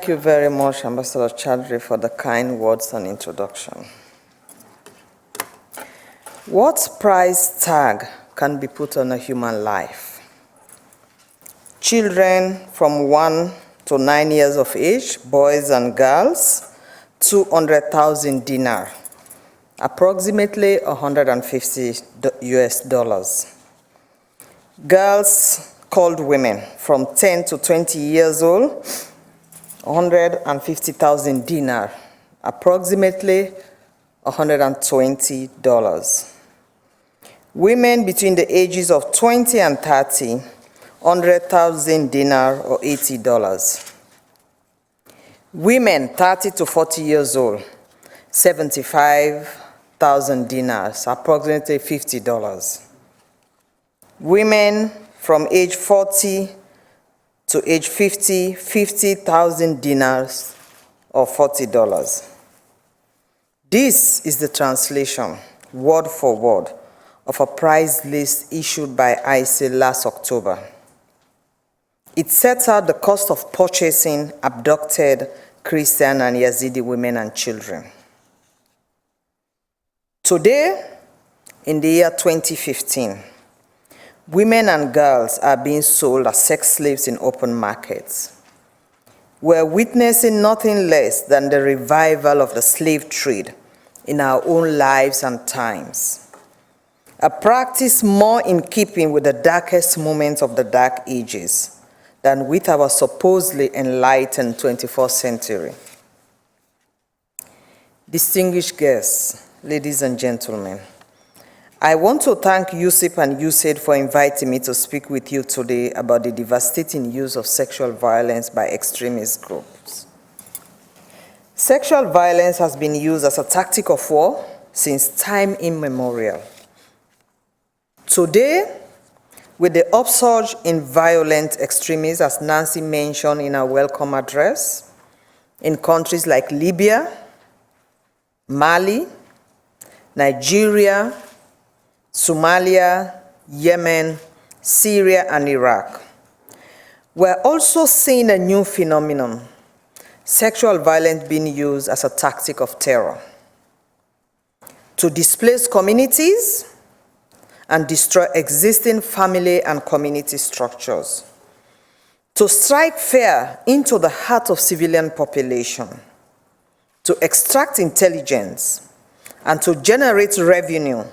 Thank you very much, Ambassador Chowdhury, for the kind words and introduction. What price tag can be put on a human life? Children from 1 to 9 years of age, boys and girls, 200,000 dinar, approximately 150 US dollars. Girls called women from 10 to 20 years old, 150,000 dinar, approximately $120. Women between the ages of 20 and 30, 100,000 dinar or $80. Women 30 to 40 years old, 75,000 dinars, approximately $50. Women from age 40 to age 50, 50,000 dinars or $40. This is the translation, word for word, of a price list issued by ISIL last October. It sets out the cost of purchasing abducted Christian and Yazidi women and children. Today, in the year 2015, women and girls are being sold as sex slaves in open markets. We're witnessing nothing less than the revival of the slave trade in our own lives and times. A practice more in keeping with the darkest moments of the Dark Ages than with our supposedly enlightened 21st century. Distinguished guests, ladies and gentlemen, I want to thank USIP and USAID for inviting me to speak with you today about the devastating use of sexual violence by extremist groups. Sexual violence has been used as a tactic of war since time immemorial. Today, with the upsurge in violent extremists, as Nancy mentioned in her welcome address, in countries like Libya, Mali, Nigeria, Somalia, Yemen, Syria, and Iraq. We're also seeing a new phenomenon, sexual violence being used as a tactic of terror to displace communities and destroy existing family and community structures, to strike fear into the heart of civilian population, to extract intelligence, and to generate revenue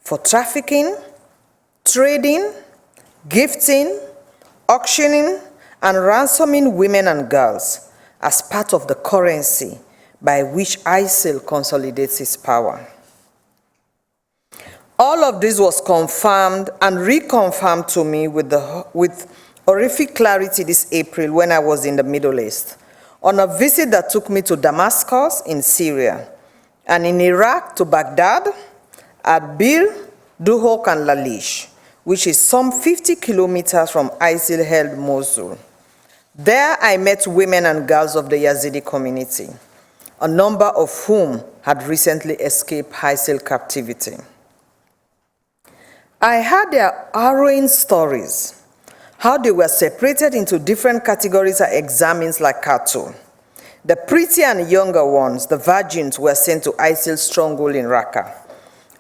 for trafficking, trading, gifting, auctioning, and ransoming women and girls as part of the currency by which ISIL consolidates its power. All of this was confirmed and reconfirmed to me with horrific clarity this April when I was in the Middle East on a visit that took me to Damascus in Syria and in Iraq to Baghdad, Erbil, Duhok, and Lalish, which is some 50 kilometers from ISIL-held Mosul. There I met women and girls of the Yazidi community, a number of whom had recently escaped ISIL captivity. I heard their harrowing stories, how they were separated into different categories and examined like cattle. The pretty and younger ones, the virgins, were sent to ISIL's stronghold in Raqqa.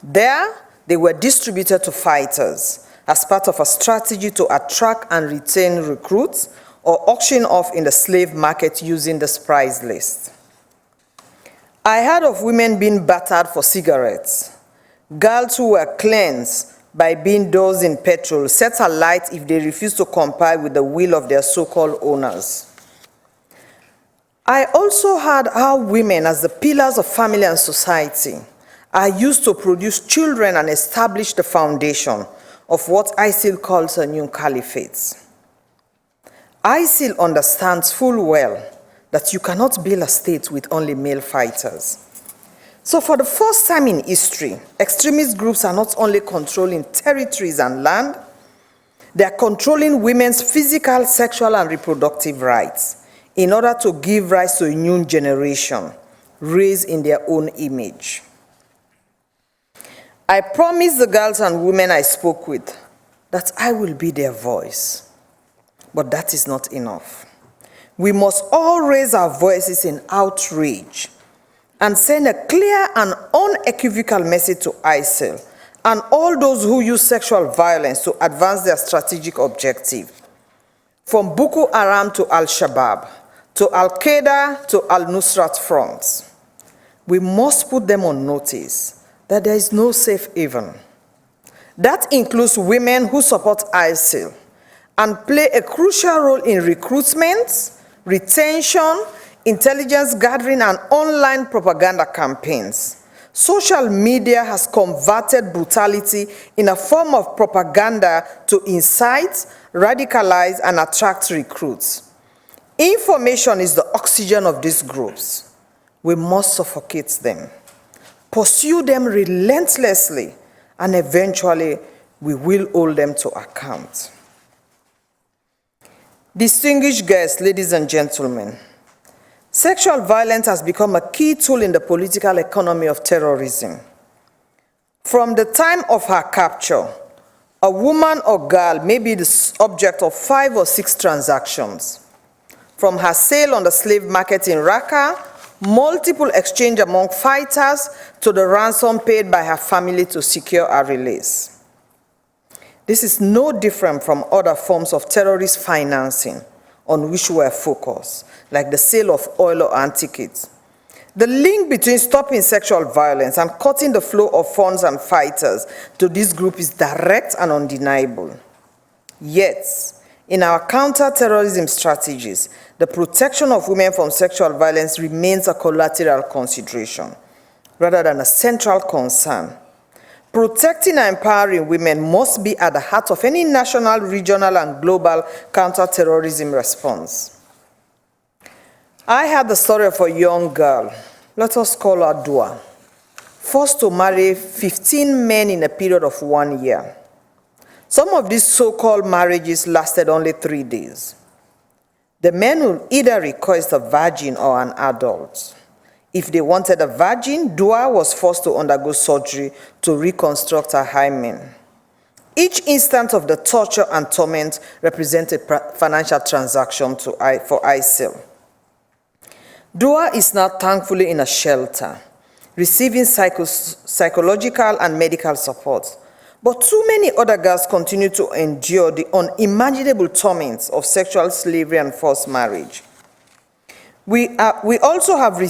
There, they were distributed to fighters as part of a strategy to attract and retain recruits or auction off in the slave market using this price list. I heard of women being battered for cigarettes, girls who were cleansed by being dosed in petrol, set alight if they refused to comply with the will of their so-called owners. I also heard how women, as the pillars of family and society, are used to produce children and establish the foundation of what ISIL calls a new caliphate. ISIL understands full well that you cannot build a state with only male fighters. So for the first time in history, extremist groups are not only controlling territories and land, they are controlling women's physical, sexual, and reproductive rights in order to give rise to a new generation raised in their own image. I promised the girls and women I spoke with that I will be their voice, but that is not enough. We must all raise our voices in outrage and send a clear and unequivocal message to ISIL and all those who use sexual violence to advance their strategic objective. From Boko Haram to Al-Shabaab, to Al-Qaeda to Al-Nusrat fronts, we must put them on notice that there is no safe haven. That includes women who support ISIL and play a crucial role in recruitment, retention, intelligence gathering, and online propaganda campaigns. Social media has converted brutality in a form of propaganda to incite, radicalize, and attract recruits. Information is the oxygen of these groups. We must suffocate them, pursue them relentlessly, and eventually we will hold them to account. Distinguished guests, ladies and gentlemen, sexual violence has become a key tool in the political economy of terrorism. From the time of her capture, a woman or girl may be the object of 5 or 6 transactions. From her sale on the slave market in Raqqa, multiple exchange among fighters, to the ransom paid by her family to secure her release. This is no different from other forms of terrorist financing on which we are focused, like the sale of oil or antiquities. The link between stopping sexual violence and cutting the flow of funds and fighters to this group is direct and undeniable. Yet, in our counter-terrorism strategies, the protection of women from sexual violence remains a collateral consideration, rather than a central concern. Protecting and empowering women must be at the heart of any national, regional, and global counter-terrorism response. I had the story of a young girl, let us call her Dua, forced to marry 15 men in a period of 1 year. Some of these so-called marriages lasted only 3 days. The men will either request a virgin or an adult. If they wanted a virgin, Dua was forced to undergo surgery to reconstruct her hymen. Each instance of the torture and torment represented a financial transaction for ISIL. Dua is now thankfully in a shelter, receiving psychological and medical support. But too many other girls continue to endure the unimaginable torments of sexual slavery and forced marriage. We also have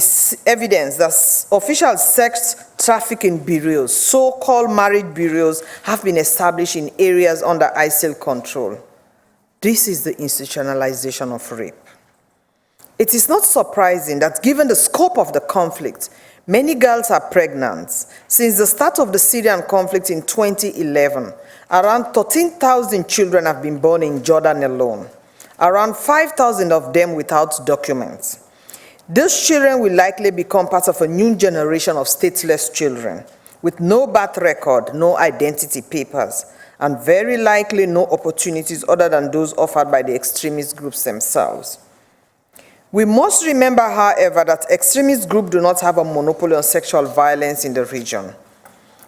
evidence that official sex trafficking bureaus, so-called marriage bureaus, have been established in areas under ISIL control. This is the institutionalization of rape. It is not surprising that given the scope of the conflict, many girls are pregnant. Since the start of the Syrian conflict in 2011, around 13,000 children have been born in Jordan alone, around 5,000 of them without documents. These children will likely become part of a new generation of stateless children, with no birth record, no identity papers, and very likely no opportunities other than those offered by the extremist groups themselves. We must remember, however, that extremist groups do not have a monopoly on sexual violence in the region.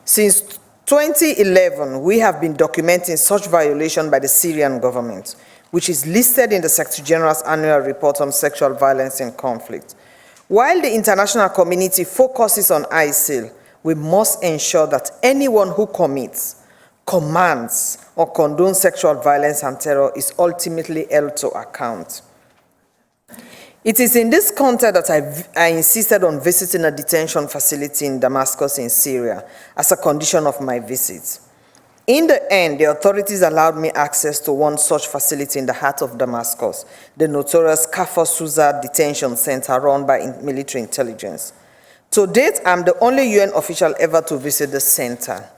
Since 2011, we have been documenting such violation by the Syrian government, which is listed in the Secretary General's annual report on sexual violence in conflict. While the international community focuses on ISIL, we must ensure that anyone who commits, commands, or condones sexual violence and terror is ultimately held to account. It is in this context that I insisted on visiting a detention facility in Damascus in Syria as a condition of my visit. In the end, the authorities allowed me access to one such facility in the heart of Damascus, the notorious Kafr Souza detention center run by military intelligence. To date, I'm the only UN official ever to visit the center.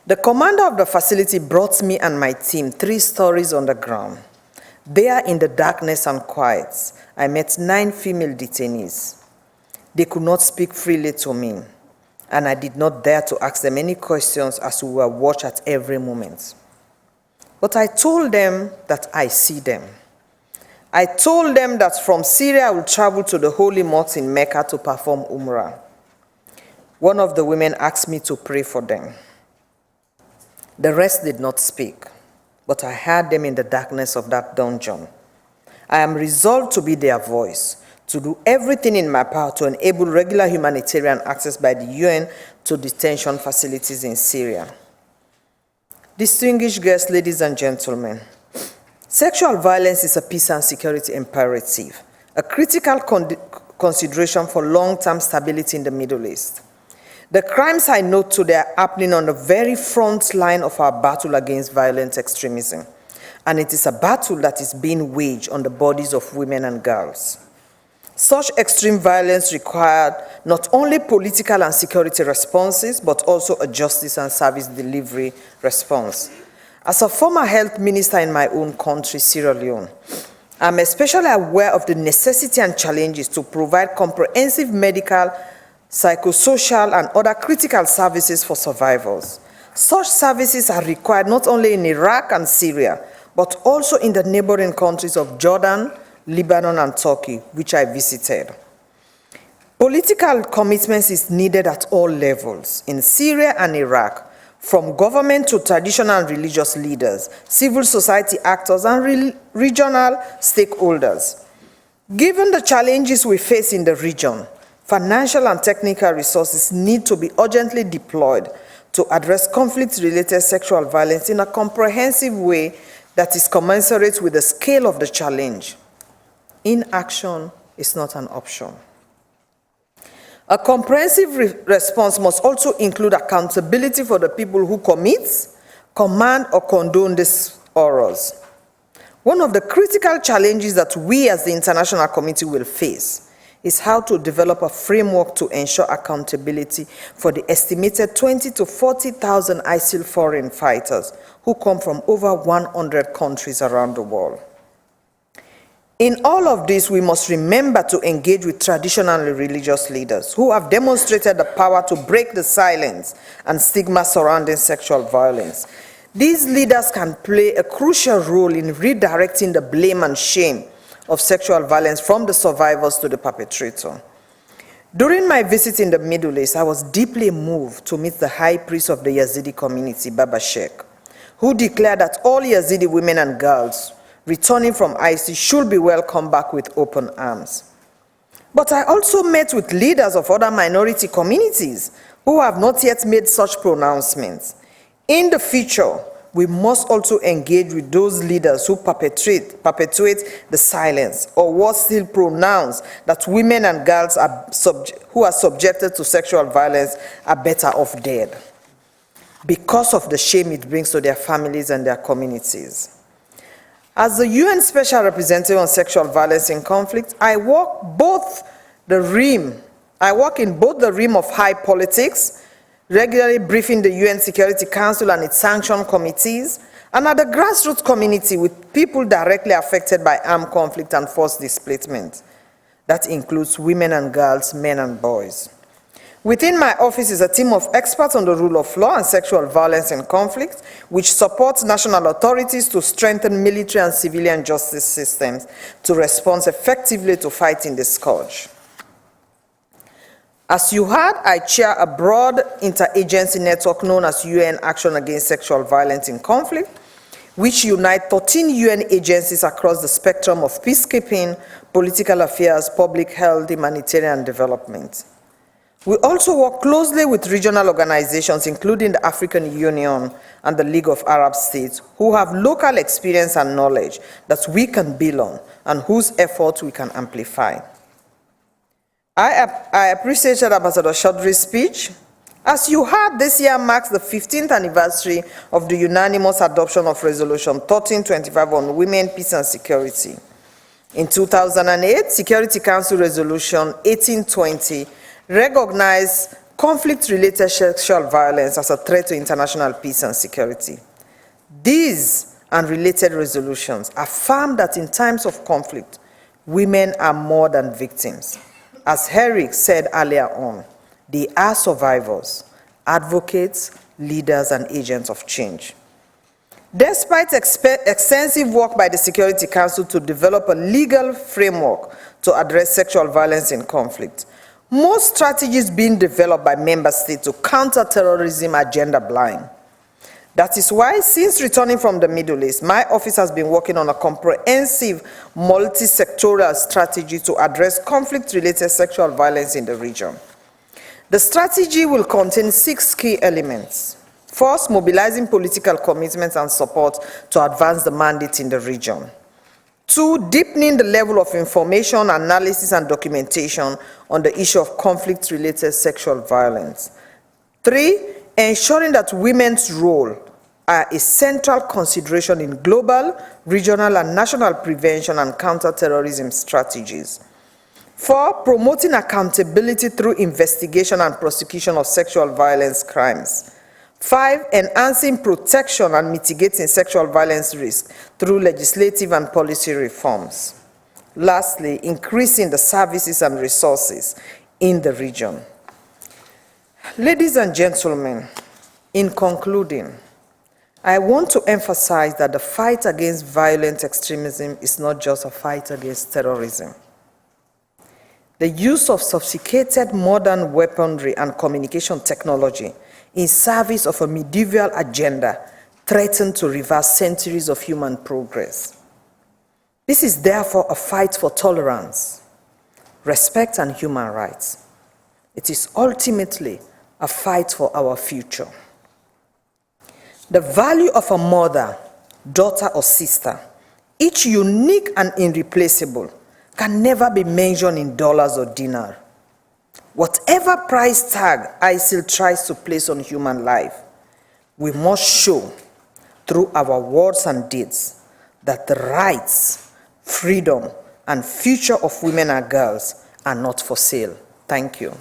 The commander of the facility brought me and my team 3 stories on the ground. There, in the darkness and quiet, I met 9 female detainees. They could not speak freely to me, and I did not dare to ask them any questions as we were watched at every moment. But I told them that I see them. I told them that from Syria I will travel to the holy mosque in Mecca to perform Umrah. One of the women asked me to pray for them. The rest did not speak, but I heard them in the darkness of that dungeon. I am resolved to be their voice, to do everything in my power to enable regular humanitarian access by the UN to detention facilities in Syria. Distinguished guests, ladies and gentlemen, sexual violence is a peace and security imperative, a critical consideration for long-term stability in the Middle East. The crimes I note today are happening on the very front line of our battle against violent extremism, and it is a battle that is being waged on the bodies of women and girls. Such extreme violence required not only political and security responses, but also a justice and service delivery response. As a former health minister in my own country, Sierra Leone, I'm especially aware of the necessity and challenges to provide comprehensive medical, psychosocial, and other critical services for survivors. Such services are required not only in Iraq and Syria, but also in the neighboring countries of Jordan, Lebanon, and Turkey, which I visited. Political commitment is needed at all levels in Syria and Iraq, from government to traditional and religious leaders, civil society actors, and regional stakeholders. Given the challenges we face in the region, financial and technical resources need to be urgently deployed to address conflict-related sexual violence in a comprehensive way that is commensurate with the scale of the challenge. Inaction is not an option. A comprehensive response must also include accountability for the people who commit, command, or condone these horrors. One of the critical challenges that we as the international community will face is how to develop a framework to ensure accountability for the estimated 20,000 to 40,000 ISIL foreign fighters who come from over 100 countries around the world. In all of this, we must remember to engage with traditional and religious leaders who have demonstrated the power to break the silence and stigma surrounding sexual violence. These leaders can play a crucial role in redirecting the blame and shame of sexual violence from the survivors to the perpetrator. During my visit in the Middle East, I was deeply moved to meet the high priest of the Yazidi community, Baba Sheikh, who declared that all Yazidi women and girls returning from ISIS should be welcomed back with open arms. But I also met with leaders of other minority communities who have not yet made such pronouncements. In the future, we must also engage with those leaders who perpetuate the silence, or worse still, pronounce that women and girls who are subjected to sexual violence are better off dead because of the shame it brings to their families and their communities. As the UN Special Representative on Sexual Violence in Conflict, I walk in both the realm of high politics, regularly briefing the UN Security Council and its sanction committees, and at the grassroots community with people directly affected by armed conflict and forced displacement. That includes women and girls, men and boys. Within my office is a team of experts on the rule of law and sexual violence in conflict, which supports national authorities to strengthen military and civilian justice systems to respond effectively to fighting the scourge. As you heard, I chair a broad interagency network known as UN Action Against Sexual Violence in Conflict, which unites 13 UN agencies across the spectrum of peacekeeping, political affairs, public health, humanitarian development. We also work closely with regional organizations, including the African Union and the League of Arab States, who have local experience and knowledge that we can build on and whose efforts we can amplify. I appreciated Ambassador Chaudhry's speech. As you heard, this year marks the 15th anniversary of the unanimous adoption of Resolution 1325 on women, peace, and security. In 2008, Security Council Resolution 1820 recognized conflict-related sexual violence as a threat to international peace and security. These and related resolutions affirm that in times of conflict, women are more than victims. As Herrick said earlier on, they are survivors, advocates, leaders, and agents of change. Despite extensive work by the Security Council to develop a legal framework to address sexual violence in conflict, most strategies being developed by member states to counter terrorism are gender blind. That is why, since returning from the Middle East, my office has been working on a comprehensive multi-sectoral strategy to address conflict-related sexual violence in the region. The strategy will contain 6 key elements. First, mobilizing political commitments and support to advance the mandate in the region. 2, deepening the level of information, analysis, and documentation on the issue of conflict-related sexual violence. 3, ensuring that women's role are a central consideration in global, regional, and national prevention and counterterrorism strategies. 4, promoting accountability through investigation and prosecution of sexual violence crimes. 5, enhancing protection and mitigating sexual violence risk through legislative and policy reforms. Lastly, increasing the services and resources in the region. Ladies and gentlemen, in concluding, I want to emphasize that the fight against violent extremism is not just a fight against terrorism. The use of sophisticated modern weaponry and communication technology in service of a medieval agenda threaten to reverse centuries of human progress. This is therefore a fight for tolerance, respect, and human rights. It is ultimately a fight for our future. The value of a mother, daughter, or sister, each unique and irreplaceable, can never be measured in dollars or dinar. Whatever price tag ISIL tries to place on human life, we must show through our words and deeds that the rights, freedom, and future of women and girls are not for sale. Thank you.